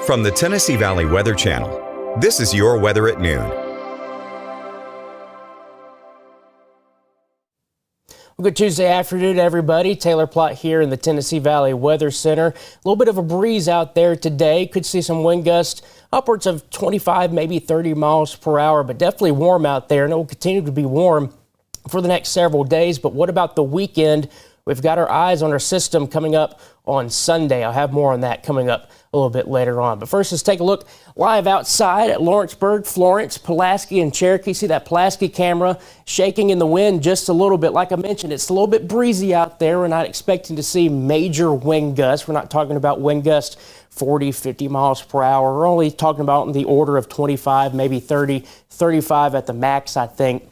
From the Tennessee Valley Weather Channel, this is your weather at noon. Good Tuesday afternoon, everybody. Taylor Plott here in the Tennessee Valley Weather Center. A little bit of a breeze out there today. Could see some wind gusts upwards of 25, maybe 30 miles per hour, but definitely warm out there, and it will continue to be warm for the next several days. But what about the weekend? We've got our eyes on our system coming up on Sunday. I'll have more on that coming up a little bit later on. But first, let's take a look live outside at Lawrenceburg, Florence, Pulaski, and Cherokee. See that Pulaski camera shaking in the wind just a little bit. Like I mentioned, it's a little bit breezy out there. We're not expecting to see major wind gusts. We're not talking about wind gusts 40, 50 miles per hour. We're only talking about in the order of 25, maybe 30, 35 at the max, I think.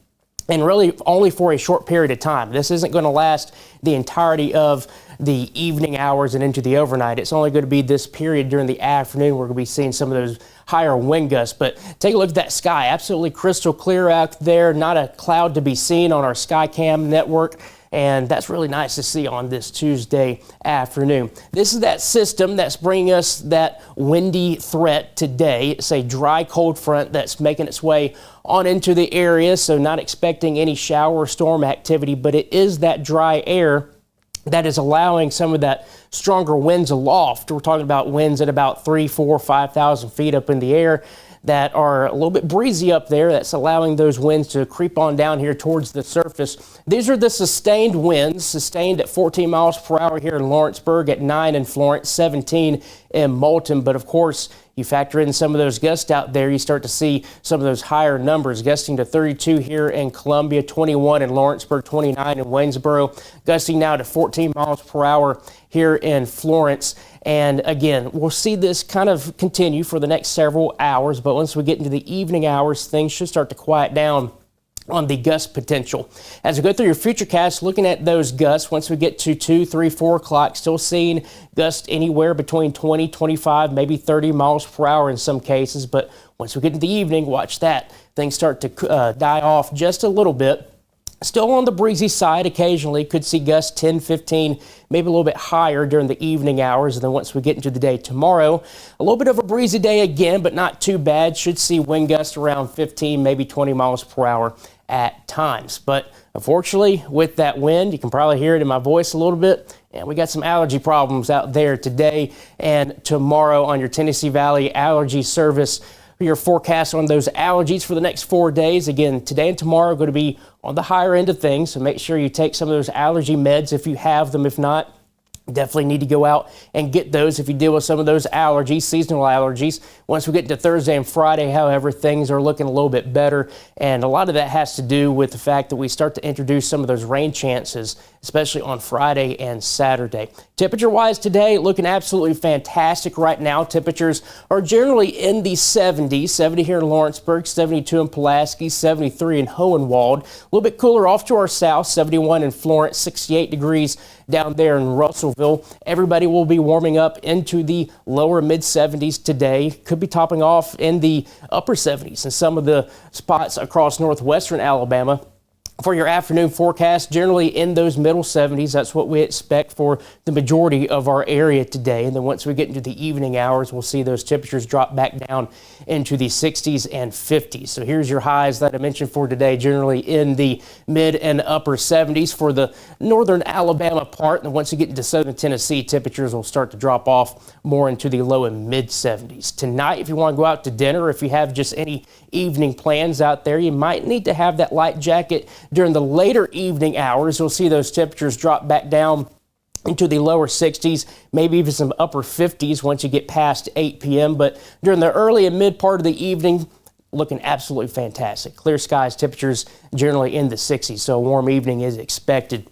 And really only for a short period of time. This isn't going to last the entirety of the evening hours and into the overnight. It's only going to be this period during the afternoon. We're going to be seeing some of those higher wind gusts. But take a look at that sky. Absolutely crystal clear out there. Not a cloud to be seen on our SkyCam network. And that's really nice to see on this Tuesday afternoon. This is that system that's bringing us that windy threat today. It's a dry cold front that's making its way on into the area, so not expecting any shower or storm activity, but it is that dry air that is allowing some of that stronger winds aloft. We're talking about winds at about 3, 4, 5,000 feet up in the air that are a little bit breezy up there. That's allowing those winds to creep on down here towards the surface. These are the sustained winds, sustained at 14 miles per hour here in Lawrenceburg, at 9 in Florence, 17 in Moulton. But of course, you factor in some of those gusts out there, you start to see some of those higher numbers, gusting to 32 here in Columbia, 21 in Lawrenceburg, 29 in Waynesboro, gusting now to 14 miles per hour here in Florence. And again, we'll see this kind of continue for the next several hours, but once we get into the evening hours, things should start to quiet down on the gust potential. As we go through your futurecast, looking at those gusts, once we get to 2, 3, 4 o'clock, still seeing gusts anywhere between 20, 25, maybe 30 miles per hour in some cases. But once we get into the evening, watch that. Things start to die off just a little bit. Still on the breezy side occasionally, could see gusts 10, 15, maybe a little bit higher during the evening hours. And then once we get into the day tomorrow, a little bit of a breezy day again, but not too bad. Should see wind gusts around 15, maybe 20 miles per hour at times. But unfortunately, with that wind, you can probably hear it in my voice a little bit. And we got some allergy problems out there today and tomorrow on your Tennessee Valley Allergy Service. Your forecast on those allergies for the next 4 days. Again, today and tomorrow are going to be on the higher end of things, so make sure you take some of those allergy meds if you have them. If not, definitely need to go out and get those if you deal with some of those allergies, seasonal allergies. Once we get to Thursday and Friday, however, things are looking a little bit better. And a lot of that has to do with the fact that we start to introduce some of those rain chances, especially on Friday and Saturday. Temperature-wise today, looking absolutely fantastic right now. Temperatures are generally in the 70s. 70 here in Lawrenceburg, 72 in Pulaski, 73 in Hohenwald. A little bit cooler off to our south, 71 in Florence, 68 degrees down there in Russellville. Everybody will be warming up into the lower mid-70s today. Could be topping off in the upper 70s in some of the spots across northwestern Alabama. For your afternoon forecast, generally in those middle 70s. That's what we expect for the majority of our area today. And then once we get into the evening hours, we'll see those temperatures drop back down into the 60s and 50s. So here's your highs that I mentioned for today, generally in the mid and upper 70s for the northern Alabama part. And once you get into southern Tennessee, temperatures will start to drop off more into the low and mid 70s. Tonight, if you want to go out to dinner, if you have just any evening plans out there, you might need to have that light jacket during the later evening hours. You'll see those temperatures drop back down into the lower 60s, maybe even some upper 50s once you get past 8 p.m. But during the early and mid part of the evening, looking absolutely fantastic. Clear skies, temperatures generally in the 60s, so a warm evening is expected.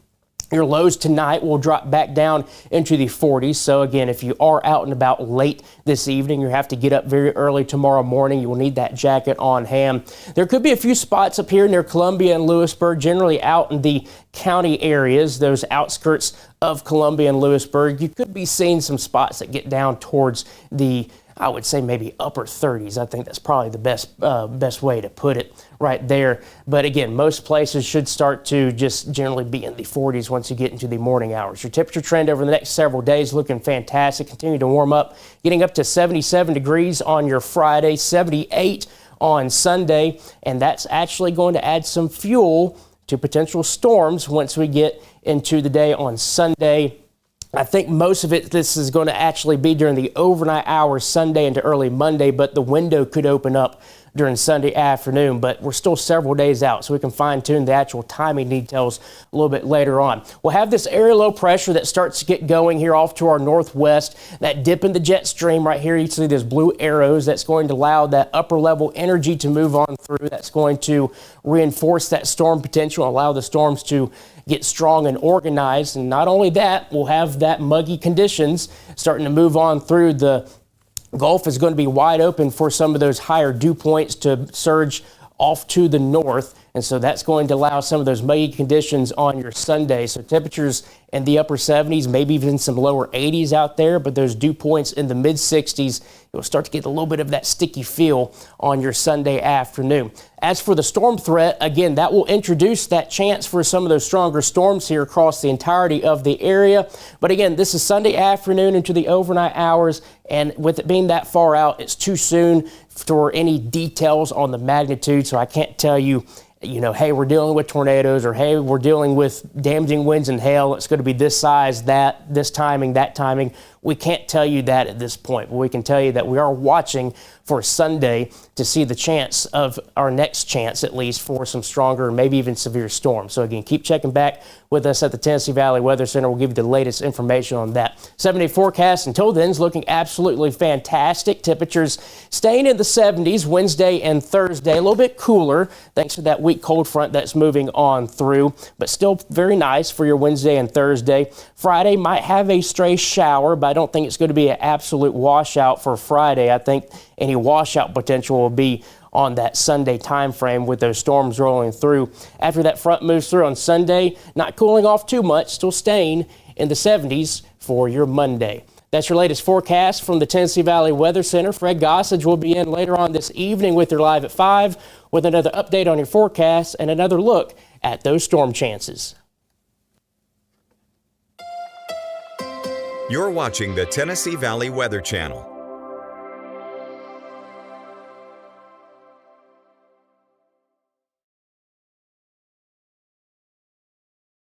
Your lows tonight will drop back down into the 40s. So again, if you are out and about late this evening, you have to get up very early tomorrow morning. You will need that jacket on hand. There could be a few spots up here near Columbia and Lewisburg, generally out in the county areas, those outskirts of Columbia and Lewisburg. You could be seeing some spots that get down towards the I would say maybe upper 30s. I think that's probably the best way to put it right there. But again, most places should start to just generally be in the 40s once you get into the morning hours. Your temperature trend over the next several days looking fantastic. Continue to warm up, getting up to 77 degrees on your Friday, 78 on Sunday, and that's actually going to add some fuel to potential storms once we get into the day on Sunday. I think most of this is going to actually be during the overnight hours Sunday into early Monday, but the window could open up during Sunday afternoon, but we're still several days out, so we can fine-tune the actual timing details a little bit later on. We'll have this area low pressure that starts to get going here off to our northwest, that dip in the jet stream right here. You see those blue arrows. That's going to allow that upper level energy to move on through. That's going to reinforce that storm potential, allow the storms to get strong and organized. And not only that, we'll have that muggy conditions starting to move on through. The Gulf is going to be wide open for some of those higher dew points to surge off to the north. And so that's going to allow some of those muggy conditions on your Sunday. So temperatures in the upper 70s, maybe even some lower 80s out there, but those dew points in the mid 60s, you'll start to get a little bit of that sticky feel on your Sunday afternoon. As for the storm threat, again, that will introduce that chance for some of those stronger storms here across the entirety of the area. But again, this is Sunday afternoon into the overnight hours, and with it being that far out, it's too soon for any details on the magnitude, so I can't tell you, hey, we're dealing with tornadoes, or hey, we're dealing with damaging winds and hail. It's going to be this size, this timing, that timing. We can't tell you that at this point, but we can tell you that we are watching for Sunday to see the chance of our next chance, at least, for some stronger, maybe even severe storms. So again, keep checking back with us at the Tennessee Valley Weather Center. We'll give you the latest information on that. 7-day forecast until then is looking absolutely fantastic. Temperatures staying in the 70s Wednesday and Thursday. A little bit cooler thanks to that weak cold front that's moving on through, but still very nice for your Wednesday and Thursday. Friday might have a stray shower, but I don't think it's going to be an absolute washout for Friday. I think any washout potential will be on that Sunday time frame with those storms rolling through. After that front moves through on Sunday, not cooling off too much, still staying in the 70s for your Monday. That's your latest forecast from the Tennessee Valley Weather Center. Fred Gossage will be in later on this evening with your Live at 5 with another update on your forecast and another look at those storm chances. You're watching the Tennessee Valley Weather Channel.